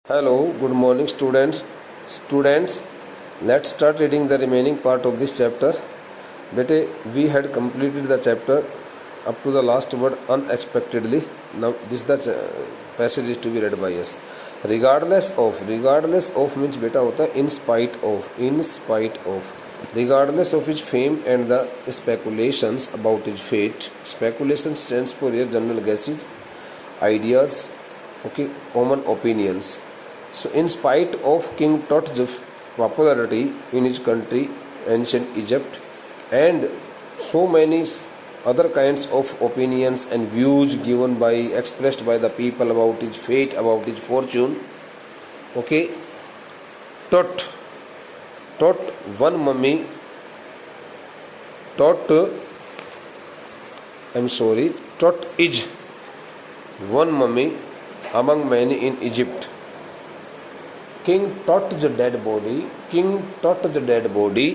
Hello, good morning students. Students, let's start reading the remaining part of this chapter. Bete, we had completed the chapter up to the last word unexpectedly. Now this passage is to be read by us. Regardless of means beta hota in spite of. Regardless of his fame and the speculations about his fate. Speculation stands for your general guesses, ideas, okay, common opinions. So, in spite of King Tut's popularity in his country, ancient Egypt, and so many other kinds of opinions and views expressed by the people about his fate, about his fortune, okay, Tut, Tut, one mummy, Tut, Tut is one mummy among many in Egypt. King Tut's dead body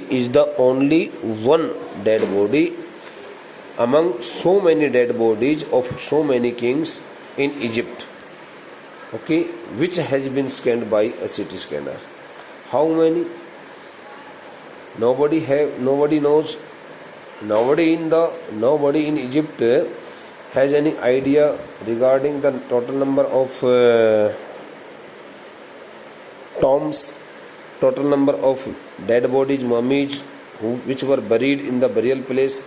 is the only one dead body among so many dead bodies of so many kings in Egypt, okay, which has been scanned by a CT scanner. How many? Nobody knows. Nobody in Egypt has any idea regarding the total number of tombs, total number of dead bodies, mummies which were buried in the burial place.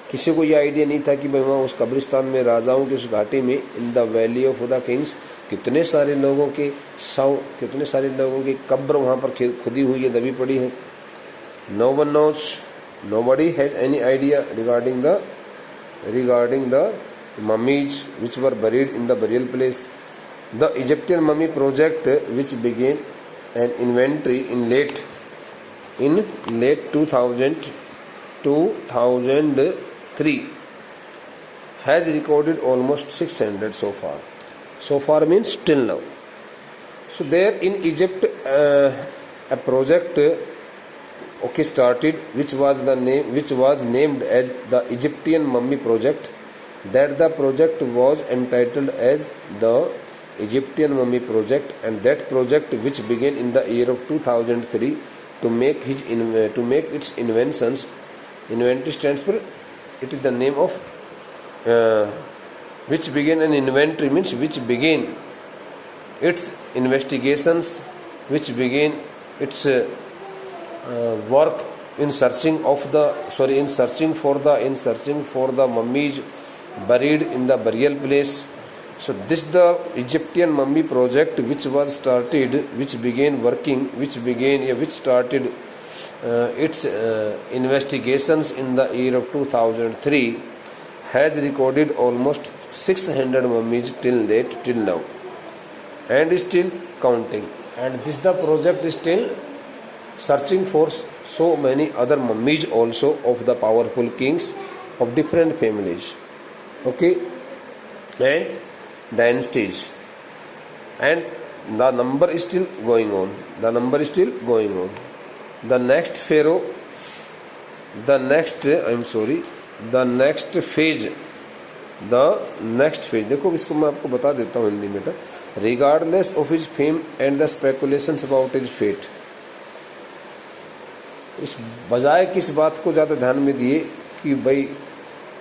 किसी को ये idea नहीं था कि भाई वहाँ उस कब्रिस्तान में, राजाओं की उस घाटी में, in the valley of the Kings, कितने सारे लोगों के शव, कितने सारे लोगों की कब्र वहाँ पर खुदी हुई है, दबी पड़ी है. No one knows, nobody has any idea regarding the mummies which were buried in the burial place. The Egyptian Mummy Project, which began an inventory in late 2003, has recorded almost 600 so far. So far means till now. So there in Egypt, a project started, which was named as the Egyptian Mummy Project. That the project was entitled as the Egyptian Mummy Project, and that project, which began in the year of 2003 to make its inventions. Inventory stands for, it is the name of which began an inventory means which began its investigations, which began its work in searching for the mummies buried in the burial place. So this the Egyptian Mummy Project, which started its investigations in the year of 2003, has recorded almost 600 mummies till now, and is still counting. And this the project is still searching for so many other mummies also of the powerful kings of different families, okay, and dynasties, and the number is still going on. The next pharaoh, the next phase, देखो इसको मैं आपको बता देता हूँ हिंदी में. Regardless of his fame and the speculations about his fate, इस बजाय किस बात को ज़्यादा ध्यान में दिए कि भाई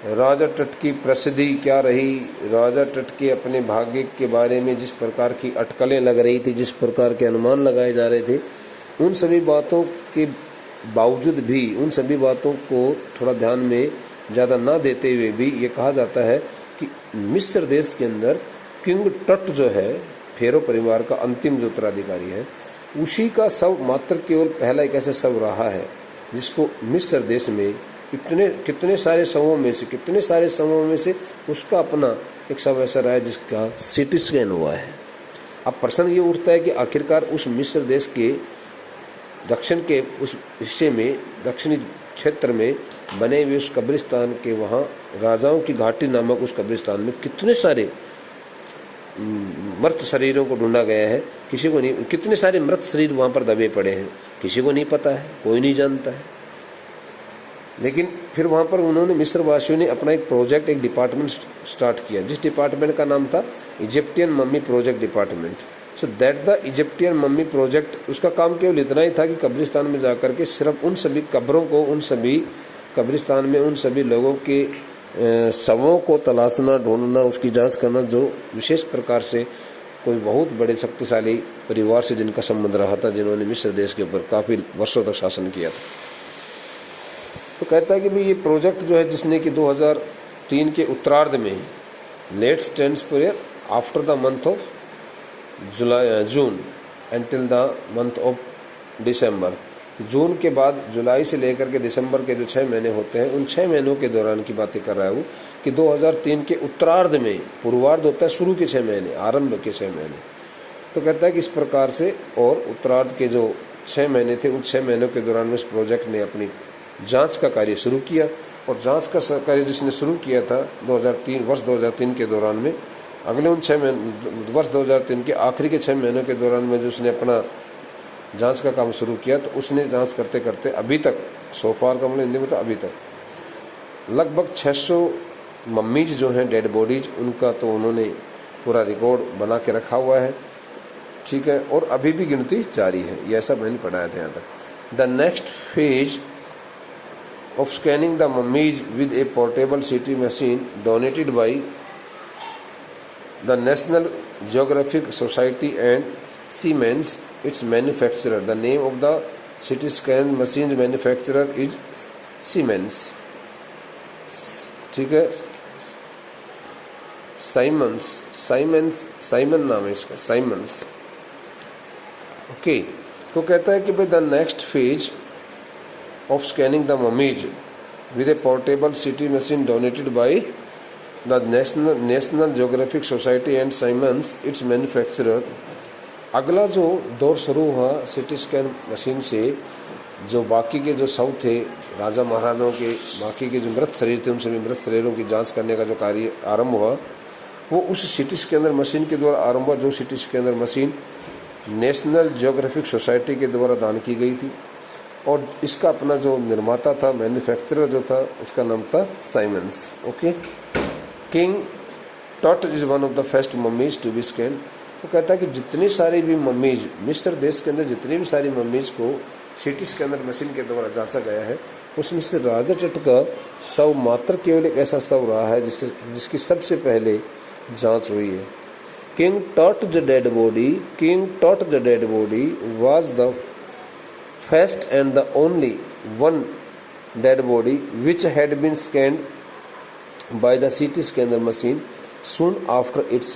राजा टट की प्रसिद्धि क्या रही, राजा टट के अपने भाग्य के बारे में जिस प्रकार की अटकलें लग रही थी, जिस प्रकार के अनुमान लगाए जा रहे थे, उन सभी बातों के बावजूद भी, उन सभी बातों को थोड़ा ध्यान में ज़्यादा ना देते हुए भी ये कहा जाता है कि मिस्र देश के अंदर किंग टट जो है, फेरो परिवार का अंतिम जो उत्तराधिकारी है, उसी का शव मात्र केवल पहला एक ऐसा शव रहा है जिसको मिस्र देश में कितने सारे शवों में से उसका अपना एक शव ऐसा रहा है जिसका CT स्कैन हुआ है. अब प्रश्न ये उठता है कि आखिरकार उस मिस्र देश के दक्षिण के उस हिस्से में, दक्षिणी क्षेत्र में बने हुए उस कब्रिस्तान के, वहाँ राजाओं की घाटी नामक उस कब्रिस्तान में कितने सारे मृत शरीरों को ढूंढा गया है. किसी को नहीं, कितने सारे मृत शरीर वहाँ पर दबे पड़े हैं, किसी को नहीं पता है, कोई नहीं जानता है. लेकिन फिर वहाँ पर उन्होंने, मिस्र वासियों ने अपना एक प्रोजेक्ट, एक डिपार्टमेंट स्टार्ट किया, जिस डिपार्टमेंट का नाम था Egyptian mummy project department. So that the Egyptian mummy project, उसका काम केवल इतना ही था कि कब्रिस्तान में जाकर के सिर्फ उन सभी कब्रों को, उन सभी कब्रिस्तान में उन सभी लोगों के शवों को तलाशना, ढूंढना, उसकी जांच करना जो विशेष प्रकार से कोई बहुत बड़े शक्तिशाली परिवार से जिनका संबंध रहा था, जिन्होंने मिस्र देश के ऊपर काफ़ी वर्षों तक शासन किया था। तो कहता है कि भाई ये प्रोजेक्ट जो है जिसने कि 2003 के उत्तरार्ध में, let's transfer after the month of June until the month of December, जून के बाद जुलाई से लेकर के दिसंबर के जो 6 महीने होते हैं, उन 6 महीनों के दौरान की बातें कर रहा है वो, कि 2003 के उत्तरार्ध में, पूर्वार्ध होता है शुरू के 6 महीने, आरंभ के 6 महीने, तो कहता है कि इस प्रकार से, और उत्तरार्ध के जो 6 महीने थे, उन 6 महीनों के दौरान में इस प्रोजेक्ट ने अपनी जांच का कार्य शुरू किया। और जांच का कार्य जिसने शुरू किया था वर्ष 2003 के दौरान में, अगले उन 6 महीने, वर्ष 2003 के आखिरी के 6 महीनों के दौरान में जो उसने अपना जांच का काम शुरू किया, तो उसने जांच करते करते अभी तक, सोफार का मतलब हिंदी में तो अभी तक, लगभग 600 मम्मीज जो हैं, डेड बॉडीज, उनका तो उन्होंने पूरा रिकॉर्ड बना के रखा हुआ है, ठीक है, और अभी भी गिनती जारी है। यह सब मैंने पढ़ाया था यहाँ तक। The next phase of scanning the mummies with a portable CT machine donated by the National Geographic Society and Siemens, its manufacturer. The name of the CT scan machine manufacturer is Siemens. ठीक है, Simon नाम है इसका, Simons. Okay, तो कहता है कि भाई the next phase of scanning the mummies with a portable CT machine donated by the National Geographic Society and Siemens, its manufacturer। अगला जो दौर शुरू हुआ CT स्कैन मशीन से, जो बाकी के जो शव थे राजा महाराजाओं के, बाकी के जो मृत शरीर थे, उन सभी मृत शरीरों की जांच करने का जो कार्य आरंभ हुआ, वो उस CT स्कैनर मशीन के द्वारा आरंभ हुआ, जो CT scanner machine national geographic society के द्वारा दान की गई थी। और इसका अपना जो निर्माता था, मैन्युफैक्चरर जो था, उसका नाम था Simons. Okay, King Tut is one of the first mummies to be scan. वो कहता है कि जितनी सारी भी मम्मीज, मिस्र देश के अंदर जितनी भी सारी मम्मीज को CT स्कैनर मशीन के द्वारा जांचा गया है, उसमें से राजा टट का शव मात्र केवल एक ऐसा शव रहा है जिसकी सबसे पहले जांच हुई है। King taught the dead body was the first and the only one dead body which had been scanned by the CT scanner machine soon after its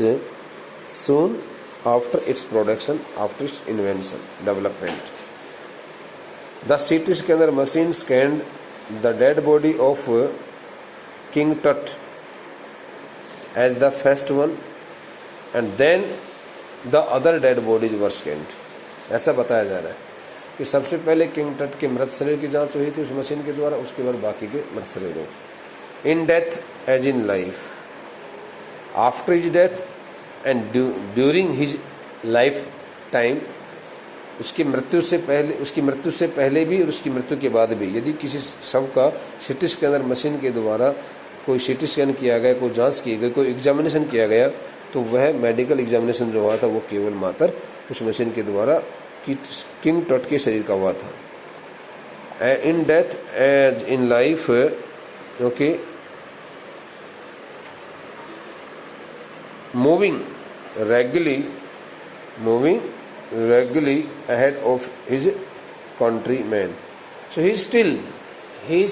production, after its development. The CT scanner machine scanned the dead body of King Tut as the first one, and then the other dead bodies were scanned। ऐसा बताया जा रहा है कि सबसे पहले king टट के मृत शरीर की जांच हुई थी उस मशीन के द्वारा, उसके बाद बाकी के मृत शरीरों की। In death as in life, after his death and during his life time, उसकी मृत्यु से पहले भी और उसकी मृत्यु के बाद भी, यदि किसी शव का CT स्कैनर मशीन के द्वारा कोई CT स्कैन किया गया, कोई जांच की गई, कोई एग्जामिनेशन किया गया, तो वह मेडिकल एग्जामिनेशन जो हुआ था वो केवल मात्र उस मशीन के द्वारा किंग टट के शरीर का हुआ था। In death as in life, okay, moving regularly ahead of his countrymen. So he is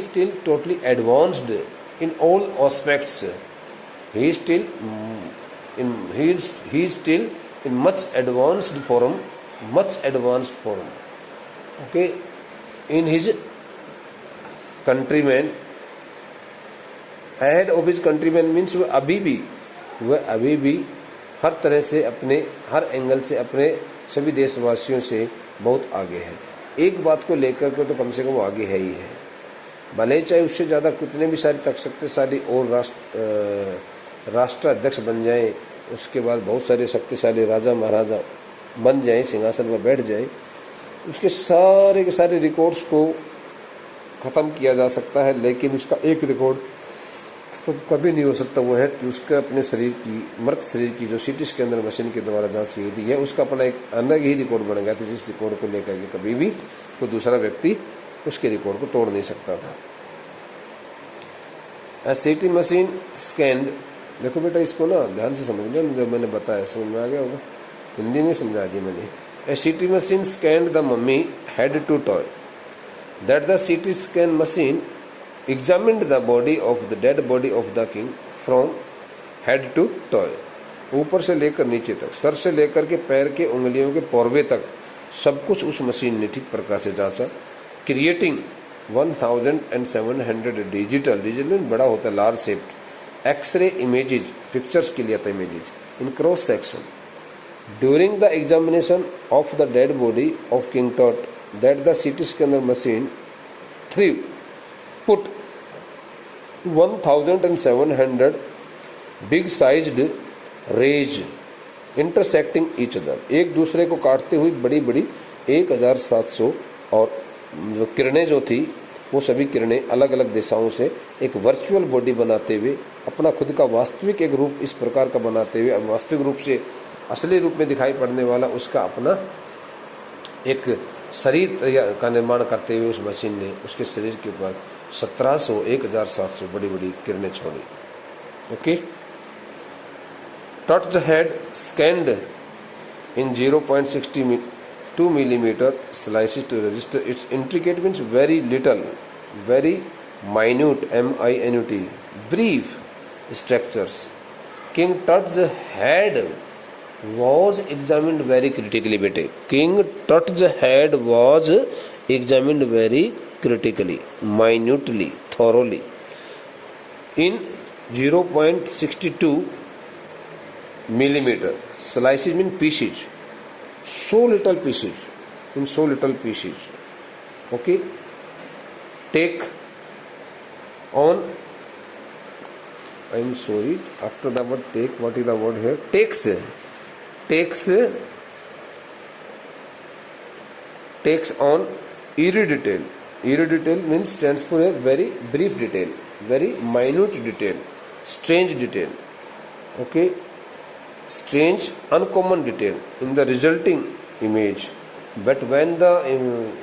still totally advanced in all aspects. He is still in much advanced form. Okay, in his countrymen, ahead of his countrymen means वह अभी भी हर तरह से अपने, हर angle से अपने सभी देशवासियों से बहुत आगे है। एक बात को लेकर के तो कम से कम वो आगे है ही है, भले चाहे उससे ज़्यादा कितने भी सारी तक शक्तिशाली और राष्ट्राध्यक्ष बन जाए, उसके बाद बहुत सारे शक्तिशाली राजा महाराजा बन जाए, सिंहासन पर बैठ जाए, उसके सारे के सारे रिकॉर्ड्स को ख़त्म किया जा सकता है, लेकिन उसका एक रिकॉर्ड तो कभी नहीं हो सकता वो है कि उसके अपने शरीर की, मृत शरीर की जो सीटी स्कैनर मशीन के द्वारा जांच की गई है, उसका अपना एक अलग ही रिकॉर्ड बन गया था, जिस रिकॉर्ड को लेकर के कभी भी कोई दूसरा व्यक्ति उसके रिकॉर्ड को तोड़ नहीं सकता था। ए सीटी मशीन स्कैंड, देखो बेटा इसको ना ध्यान से समझ लो, जो मैंने बताया समझ में आ गया होगा, हिंदी में समझा दिया मैंने। A CT machine scanned the mummy head to toe, that the CT scan machine examined the body of the dead body of the king from head to toe, ऊपर से लेकर नीचे तक, सर से लेकर के पैर के उंगलियों के पौरवे तक सब कुछ उस मशीन ने ठीक प्रकार से जांचा। क्रिएटिंग 1700 डिजिटल में बड़ा होता है large shaped X-ray images, pictures के लिए आता images in cross section during the examination of the dead body of King Tut, that the CT scanner machine three put 1700 big sized rays intersecting each other, एक दूसरे को काटते हुई बड़ी बड़ी 1700 और जो किरणें जो थी वो सभी किरणें अलग अलग दिशाओं से एक वर्चुअल बॉडी बनाते हुए अपना खुद का वास्तविक एक रूप इस प्रकार का बनाते हुए, वास्तविक रूप से असली रूप में दिखाई पड़ने वाला उसका अपना एक शरीर का निर्माण करते हुए उस मशीन ने उसके शरीर के ऊपर 1700 बड़ी बड़ी किरणें छोड़ी। Okay, touch the head scanned in 0.62 millimeter slices to register its intricate means very little, very minute, minute, brief structures. King Tut's head was examined very critically, bete. King Tut's head was examined very critically, minutely, thoroughly. In 0.62 millimeter, slices mean pieces, so little pieces, in so little pieces. Okay, take on, I am sorry, after the word take, what is the word here? Takes on eerie detail. Eerie detail means stands for a very brief detail, very minute detail, strange detail. Okay, strange, uncommon detail in the resulting image. But when the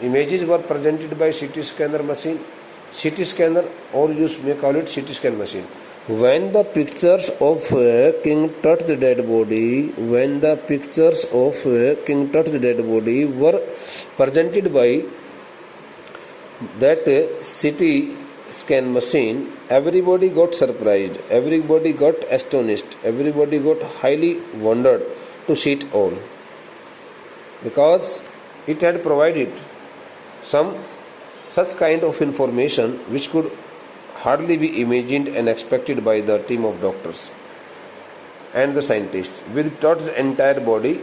images were presented by CT scanner machine, CT scanner, or you may call it CT scan machine, when the pictures of King Tut's dead body, when the pictures of King Tut's dead body were presented by that CT scan machine, everybody got surprised, everybody got astonished, everybody got highly wondered to see it all, because it had provided some such kind of information which could hardly be imagined and expected by the team of doctors and the scientists. With Tut's entire body,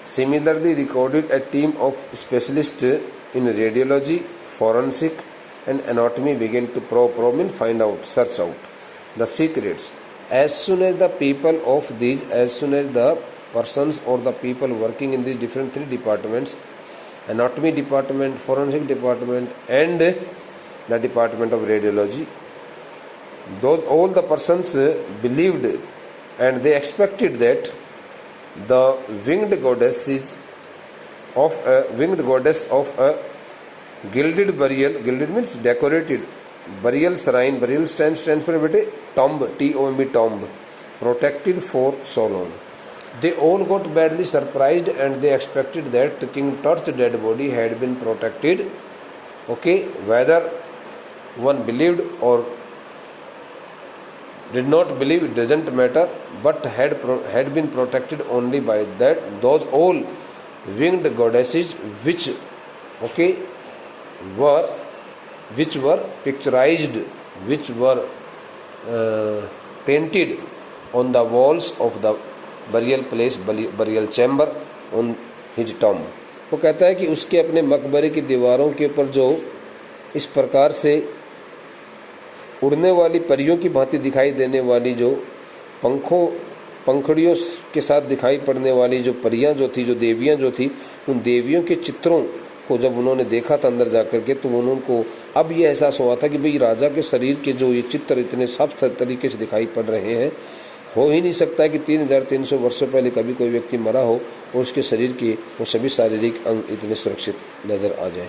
similarly recorded a team of specialists in radiology, forensic and anatomy began to probe and find out, search out the secrets. As soon as the persons or the people working in these different three departments, anatomy department, forensic department and the department of radiology, all the persons believed and they expected that the winged goddess of a gilded burial, gilded means decorated, burial shrine, burial stands for tomb, T-O-M-B, tomb, protected for so long. They all got badly surprised and they expected that King Tut's dead body had been protected. Okay, whether one believed or did not believe, it doesn't matter, but had been protected only by that those all winged goddesses which were picturized, which were painted on the walls of the burial place, burial chamber on his tomb. वो कहता है कि उसके अपने मकबरे की दीवारों के ऊपर जो इस प्रकार से उड़ने वाली परियों की भांति दिखाई देने वाली जो पंखड़ियों के साथ दिखाई पड़ने वाली जो परियां जो थी, जो देवियां जो थी, उन देवियों के चित्रों को जब उन्होंने देखा था अंदर जा कर के, तो उनको अब ये एहसास हुआ था कि भाई राजा के शरीर के जो ये चित्र इतने साफ तरीके से दिखाई पड़ रहे हैं, हो ही नहीं सकता है कि 3300 वर्षों पहले कभी कोई व्यक्ति मरा हो और उसके शरीर के वो सभी शारीरिक अंग इतने सुरक्षित नज़र आ जाएं।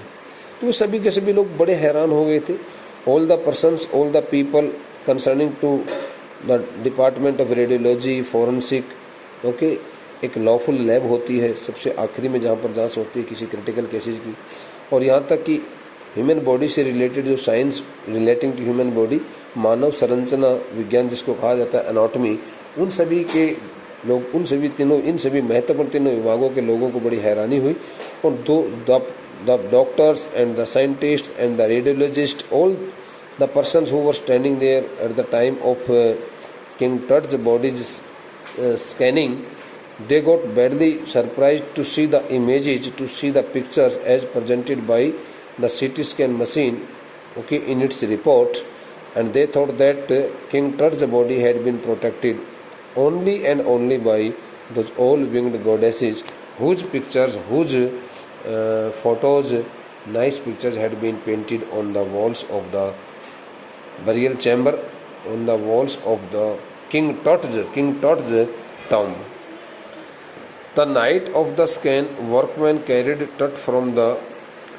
तो वो सभी के सभी लोग बड़े हैरान हो गए थे। All the persons, all the people concerning to the department of radiology, forensic, okay, एक लॉफुल लैब होती है सबसे आखिरी में जहाँ पर जांच होती है किसी क्रिटिकल केसेस की, और यहाँ तक कि ह्यूमन बॉडी से रिलेटेड जो science relating to human body, मानव संरचना विज्ञान जिसको कहा जाता है एनाटॉमी, उन सभी के लोग, इन सभी महत्वपूर्ण तीनों विभागों के लोगों को बड़ी हैरानी हुई। और the doctors and the scientist and the radiologist, all the persons who were standing there at the time of king Tut's body's scanning, they got badly surprised to see the images, to see the pictures as presented by the CT scan machine, okay, in its report, and they thought that King Tut's body had been protected only and only by those all-winged goddesses, whose pictures, whose photos, nice pictures had been painted on the walls of the burial chamber, on the walls of the King Tut's tomb. The night of the scan, workmen carried Tut from the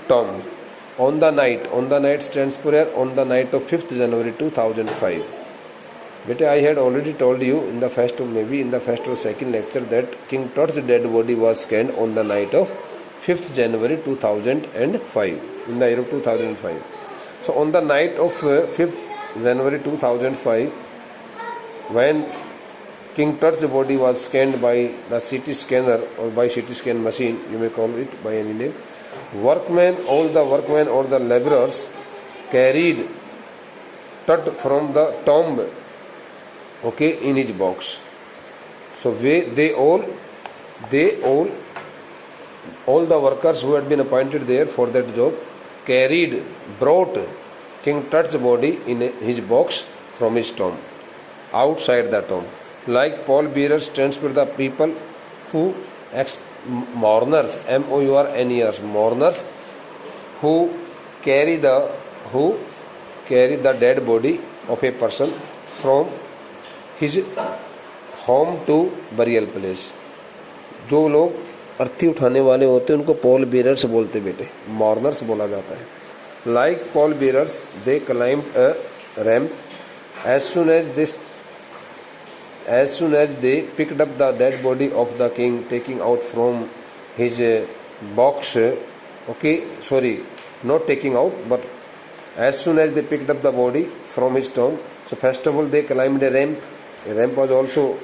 tomb. On the night stands for here, on the night of 5th January 2005. Beta, I had already told you in the first or second lecture that King Tut's dead body was scanned on the night of 5th January 2005, in the year of 2005. So on the night of 5th January 2005, when King Tut's body was scanned by the CT scanner or by CT scan machine, you may call it by any name, all the workmen or the laborers carried Tut from the tomb, okay, in his box. So they all the workers who had been appointed there for that job brought King Tut's body in his box from his tomb, outside the tomb. Like pallbearers stands for the people who mourners, mourners, mourners who carry the dead body of a person from his home to burial place. जो लोग अर्थी उठाने वाले होते हैं उनको Paul bearers बोलते बेटे, मॉर्नर्स बोला जाता है. Like Paul bearers they climbed a ramp as soon as they picked up the dead body of the king, taking out from his box, okay, sorry, not taking out, but as soon as they picked up the body from his tomb, so first of all they climbed a ramp was also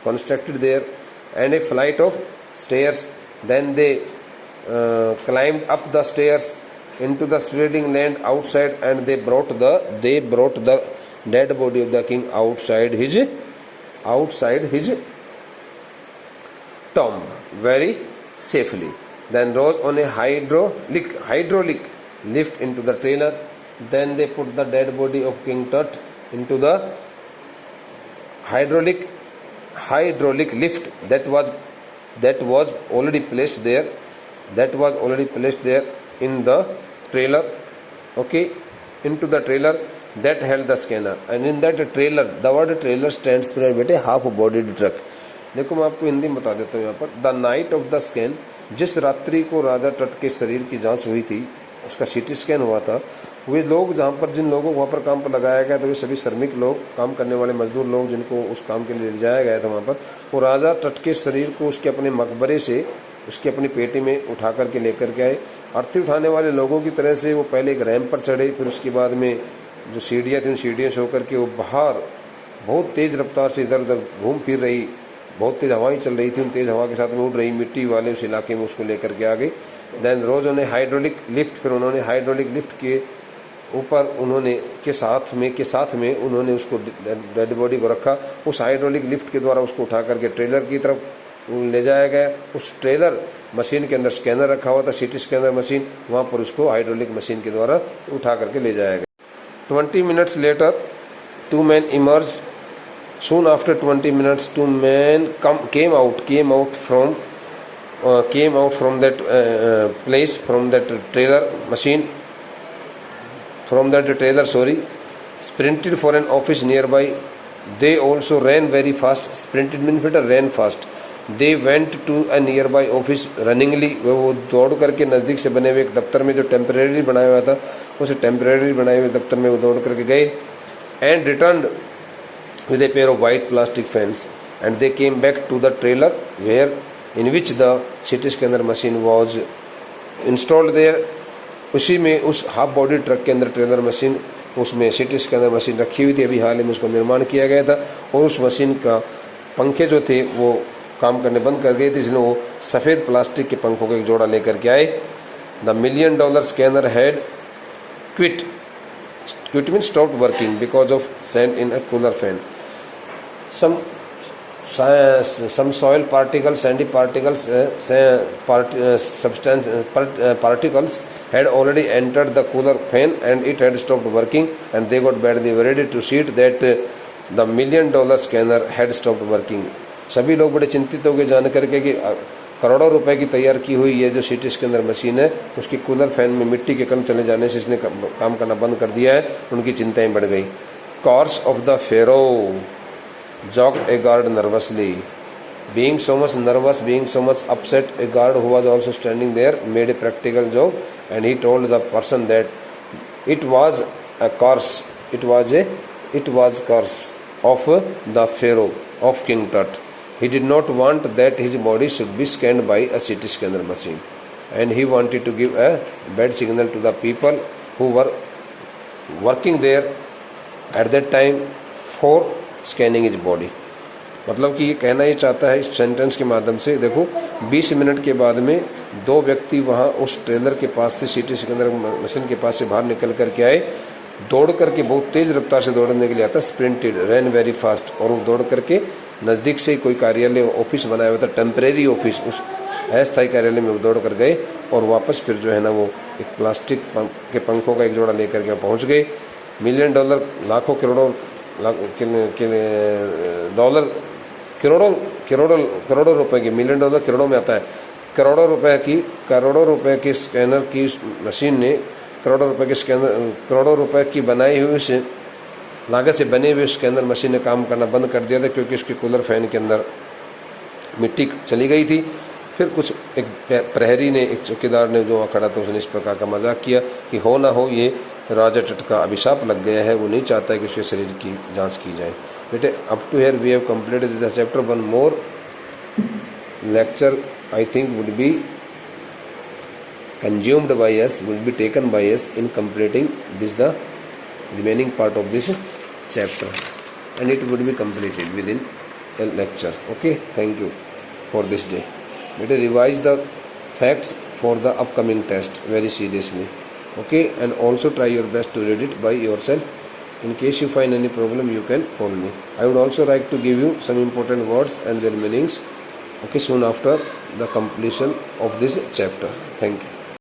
constructed there, and a flight of stairs. Then they climbed up the stairs into the spreading land outside, and they brought the dead body of the king outside his tomb very safely. Then rose on a hydraulic lift into the trailer. Then they put the dead body of King Tut into the hydraulic lift that was already placed there in the trailer, okay, into the trailer that held the scanner. And in that trailer, the word trailer stands for बेटे half bodied truck. देखो मैं आपको हिंदी में बता देता हूँ यहाँ पर. The night of the scan, जिस रात्रि को राजा टट के शरीर की जांच हुई थी, उसका सीटी स्कैन हुआ था, वे लोग जहाँ पर जिन लोगों को वहाँ पर काम पर लगाया गया था, वे सभी श्रमिक लोग, काम करने वाले मजदूर लोग जिनको उस काम के लिए ले जाया गया था वहाँ पर, वो राजा टट के शरीर को उसके अपने मकबरे से उसकी अपनी पेटी में उठा करके लेकर के आए. अर्थी उठाने वाले लोगों की तरह से वो पहले एक रैंप पर चढ़े, फिर उसके बाद में जो सीढ़ियाँ थी उन सीढ़ियों से होकर के वो बाहर बहुत तेज़ रफ्तार से इधर उधर घूम फिर रही, बहुत तेज़ हवाएं चल रही थी, उन तेज़ हवा के साथ में उड़ रही मिट्टी वाले उस इलाके में उसको लेकर के आ गई. देन रोज उन्हें हाइड्रोलिक लिफ्ट, फिर उन्होंने हाइड्रोलिक लिफ्ट के ऊपर के साथ में उन्होंने उसको डेड बॉडी को रखा. उस हाइड्रोलिक लिफ्ट के द्वारा उसको उठा करके ट्रेलर की तरफ ले जाया गया. उस ट्रेलर मशीन के अंदर स्कैनर रखा हुआ था, सीटी स्कैनर मशीन, वहाँ पर उसको हाइड्रोलिक मशीन के द्वारा उठा करके ले जाया गया. 20 minutes later, two men emerged. Soon after 20 minutes, two men came out from came out from that place, from that trailer machine, from that trailer, sorry, sprinted for an office nearby. They also ran very fast. Sprinted means बेटा ran fast. They went to a nearby office runningly. वो दौड़ करके नज़दीक से बने हुए एक दफ्तर में जो टेम्परेरी बनाया हुआ था, उस टेम्परेरी बनाए हुए दफ्तर में वो दौड़ करके गए. And returned with a pair of white plastic fans. And they came back to the trailer where in which the CT scanner machine was installed there. उसी में उस हाफ बॉडी ट्रक के अंदर ट्रेलर मशीन, उसमें CT scanner machine रखी हुई थी. अभी हाल ही में उसका निर्माण किया गया था और उस मशीन का पंखे जो थे वो काम करने बंद कर गए थे, इसलिए वो सफ़ेद प्लास्टिक के पंखों का एक जोड़ा लेकर के आए. The $1 million scanner had quit mean stopped working because of sand in a cooler fan. Some soil particles, sandy particles, particles had already entered the cooler fan and it had stopped working, and they got badly worried to see that the $1 million scanner had stopped working. सभी लोग बड़े चिंतित हो गए जान करके कि करोड़ों रुपए की तैयार की हुई ये जो CT स्कैनर मशीन है, उसकी कूलर फैन में मिट्टी के कण चले जाने से इसने काम करना बंद कर दिया है. उनकी चिंताएं बढ़ गई. Course of the Pharaoh jogged a guard nervously. Being so much nervous, being so much upset, a guard who was also standing there made a practical joke, and he told the person that it was a curse. It was curse of the Pharaoh of King Tut. He did not want that his body should be scanned by a CT scanner machine, and he wanted to give a bad signal to the people who were working there at that time for scanning is body. मतलब कि ये कहना ये चाहता है इस sentence के माध्यम से, देखो 20 मिनट के बाद में दो व्यक्ति वहाँ उस ट्रेलर के पास से CT स्कैनर मशीन के पास से बाहर निकल करके आए. दौड़ करके बहुत तेज़ रफ्तार से दौड़ने के लिए आता, स्प्रिंटेड, रैन वेरी फास्ट, और वो दौड़ करके नज़दीक से कोई कार्यालय ऑफिस बनाया हुआ था, टेम्परेरी ऑफिस, उस अस्थायी कार्यालय में वो दौड़ कर गए और वापस फिर जो है ना वो एक प्लास्टिक के पंखों का एक जोड़ा लेकर के पहुँच गए. $1 million, लाखों करोड़ों डॉलर, करोड़ों रुपए की, $1 million करोड़ों में आता है, करोड़ों रुपए की स्कैनर की मशीन ने करोड़ों रुपए की बनाई हुई से लागत से बने हुए स्कैनर मशीन ने काम करना बंद कर दिया था क्योंकि उसके कूलर फैन के अंदर मिट्टी चली गई थी. फिर कुछ एक प्रहरी ने, एक चौकीदार ने जो वहाँ खड़ा था, उसने इस प्रकार का मजाक किया कि हो ना हो ये राजा टट का अभिशाप लग गया है, वो नहीं चाहता है कि उसके शरीर की जांच की जाए. बेटे up to here we have completed the chapter. One more lecture I think would be consumed by us, will be taken by us in completing this the remaining part of this chapter, and it would be completed within a lecture. Okay, thank you for this day. Better revise the facts for the upcoming test very seriously. Okay, and also try your best to read it by yourself. In case you find any problem, you can call me. I would also like to give you some important words and their meanings, okay, soon after the completion of this chapter. Thank you.